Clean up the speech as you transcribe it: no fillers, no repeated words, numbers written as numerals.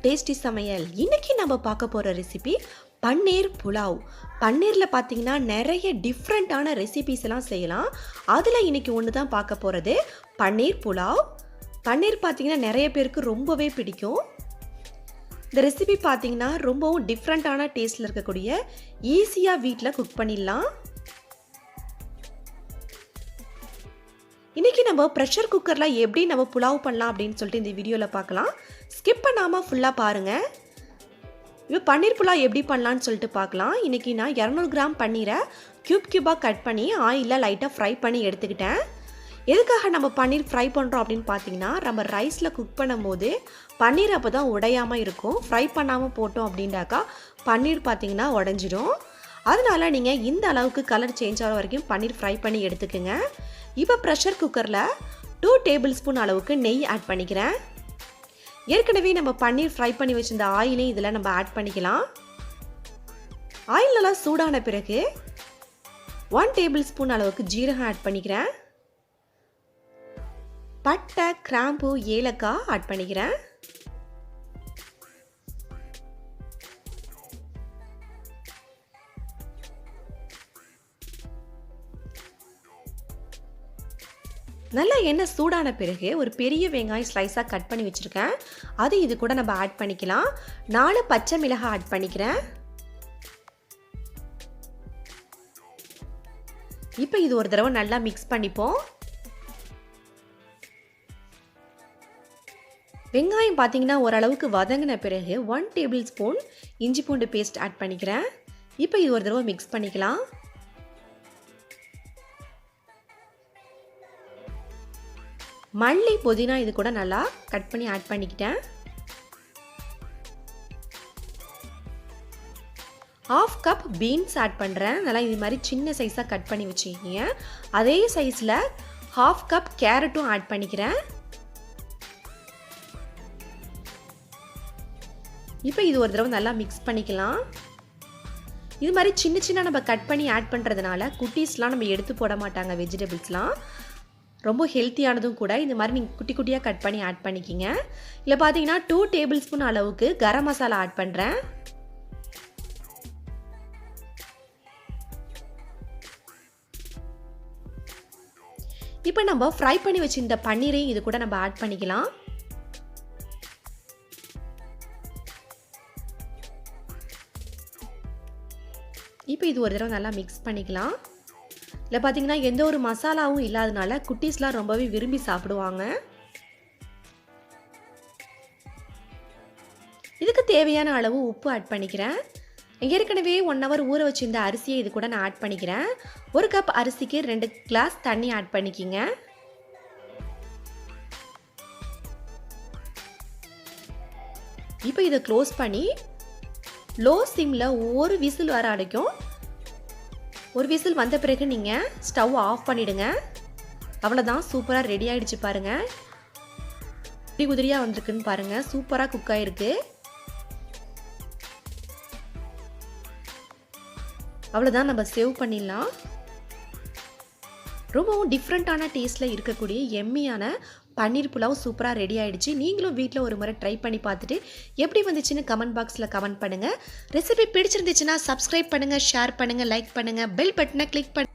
Tasty சமையல். இன்னைக்கு நம்ம பார்க்க போற ரெசிபி பன்னீர் புலாவ். பன்னீர்ல பார்த்தீங்கன்னா நிறைய டிஃப்ரெண்டான ரெசிபிஸ் எல்லாம் செய்யலாம். அதுல இன்னைக்கு ஒன்று தான் பார்க்க போறது பன்னீர் புலாவ். பன்னீர் பார்த்தீங்கன்னா நிறைய பேருக்கு ரொம்பவே பிடிக்கும். இந்த ரெசிபி பார்த்தீங்கன்னா ரொம்பவும் டிஃப்ரெண்டான டேஸ்ட்ல இருக்கக்கூடிய ஈஸியாக வீட்டில் குக் பண்ணிடலாம். இன்றைக்கி நம்ம ப்ரெஷர் குக்கரில் எப்படி நம்ம புலாவ் பண்ணலாம் அப்படின்னு சொல்லிட்டு இந்த வீடியோவில் பார்க்கலாம். ஸ்கிப் பண்ணாமல் ஃபுல்லாக பாருங்கள். இப்போ பன்னீர் புலாவ் எப்படி பண்ணலான்னு சொல்லிட்டு பார்க்கலாம். இன்றைக்கி நான் 200 கிராம் பன்னீரை க்யூபாக கட் பண்ணி ஆயிலில் லைட்டாக ஃப்ரை பண்ணி எடுத்துக்கிட்டேன். எதுக்காக நம்ம பன்னீர் ஃப்ரை பண்ணுறோம் அப்படின்னு பார்த்தீங்கன்னா, நம்ம ரைஸில் குக் பண்ணும் போது பன்னீர் அப்போ தான் உடையாமல் இருக்கும். ஃப்ரை பண்ணாமல் போட்டோம் அப்படின்னாக்கா பன்னீர் பார்த்தீங்கன்னா உடஞ்சிடும். அதனால் நீங்கள் இந்த அளவுக்கு கலர் சேஞ்ச் ஆகிற வரைக்கும் பன்னீர் ஃப்ரை பண்ணி எடுத்துக்கோங்க. இப்போ ப்ரெஷர் குக்கரில் 2 டேபிள் ஸ்பூன் அளவுக்கு நெய் ஆட் பண்ணிக்கிறேன். ஏற்கனவே நம்ம பன்னீர் ஃப்ரை பண்ணி வச்சிருந்த ஆயிலையும் இதில் நம்ம ஆட் பண்ணிக்கலாம். ஆயில் நல்லா சூடான பிறகு 1 டேபிள் ஸ்பூன் அளவுக்கு ஜீரகம் ஆட் பண்ணிக்கிறேன். பட்டை, கிராம்பு, ஏலக்காய் ஆட் பண்ணிக்கிறேன். நல்லா எண்ணெய் சூடான பிறகு ஒரு பெரிய வெங்காயம் ஸ்லைஸாக கட் பண்ணி வச்சுருக்கேன். அது இது கூட நம்ம ஆட் பண்ணிக்கலாம். 4 பச்சை மிளகாய் ஆட் பண்ணிக்கிறேன். இப்போ இது ஒரு தடவை நல்லா மிக்ஸ் பண்ணிப்போம். வெங்காயம் பார்த்தீங்கன்னா ஓரளவுக்கு வதங்கின பிறகு 1 டேபிள் ஸ்பூன் இஞ்சி பூண்டு பேஸ்ட் ஆட் பண்ணிக்கிறேன். இப்போ இது ஒரு தடவை மிக்ஸ் பண்ணிக்கலாம். மல்லி, புதினா இது கூட நல்லா கட் பண்ணி ஆட் பண்ணிக்கிட்டேன். 1/2 கப் பீன்ஸ் ஆட் பண்ணுறேன். நல்லா இது மாதிரி சின்ன சைஸாக கட் பண்ணி வச்சுக்கிங்க. அதே சைஸில் 1/2 கப் கேரட்டும் ஆட் பண்ணிக்கிறேன். இப்போ இது ஒரு தடவை நல்லா மிக்ஸ் பண்ணிக்கலாம். இது மாதிரி சின்ன சின்ன நம்ம கட் பண்ணி ஆட் பண்ணுறதுனால குட்டீஸ்லாம் நம்ம எடுத்து போட மாட்டாங்க. வெஜிடபிள்ஸ்லாம் ரொம்ப ஹெல்த்தியானதும் கூட. இந்த மாதிரி நீங்கள் குட்டி குட்டியாக கட் பண்ணி ஆட் பண்ணிக்கிங்க. இல்லை பார்த்தீங்கன்னா 2 டேபிள் ஸ்பூன் அளவுக்கு கரம் மசாலா ஆட் பண்ணுறேன். இப்போ நம்ம ஃப்ரை பண்ணி வச்சிருந்த பன்னீரையும் இது கூட நம்ம ஆட் பண்ணிக்கலாம். இப்போ இது ஒரு தடவை நல்லா மிக்ஸ் பண்ணிக்கலாம். இல்லை பார்த்தீங்கன்னா எந்த ஒரு மசாலாவும் இல்லாதனால குட்டீஸ்லாம் ரொம்பவே விரும்பி சாப்பிடுவாங்க. இதுக்கு தேவையான அளவு உப்பு ஆட் பண்ணிக்கிறேன். ஏற்கனவே 1 ஹவர் ஊற வச்சிருந்த அரிசியை இது கூட நான் ஆட் பண்ணிக்கிறேன். 1 கப் அரிசிக்கு 2 கிளாஸ் தண்ணி ஆட் பண்ணிக்கிங்க. இப்போ இதை க்ளோஸ் பண்ணி லோ சிம்மில் ஒரு விசில் வர அடைக்கும். ஒரு விசில் வந்த பிறகு நீங்கள் ஸ்டவ் ஆஃப் பண்ணிவிடுங்க. அவ்வளோதான், சூப்பராக ரெடி ஆகிடுச்சு பாருங்கள். உதிரி உதிரியாக வந்திருக்குன்னு பாருங்கள். சூப்பராக குக் ஆகிருக்கு. அவ்வளோதான், நம்ம சேவ் பண்ணிடலாம். ரொம்பவும் டிஃப்ரெண்ட்டான டேஸ்ட்டில் இருக்கக்கூடிய எம்மியான பன்னீர் புலாவ் சூப்பராக ரெடி ஆகிடுச்சு. நீங்களும் வீட்டில் ஒரு முறை ட்ரை பண்ணி பார்த்துட்டு எப்படி வந்துச்சுன்னு கமெண்ட் பாக்ஸில் கமெண்ட் பண்ணுங்கள். ரெசிபி பிடிச்சிருந்துச்சுன்னா சப்ஸ்கிரைப் பண்ணுங்கள், ஷேர் பண்ணுங்கள், லைக் பண்ணுங்கள், பெல் பட்டனை கிளிக் பண்ணுங்கள்.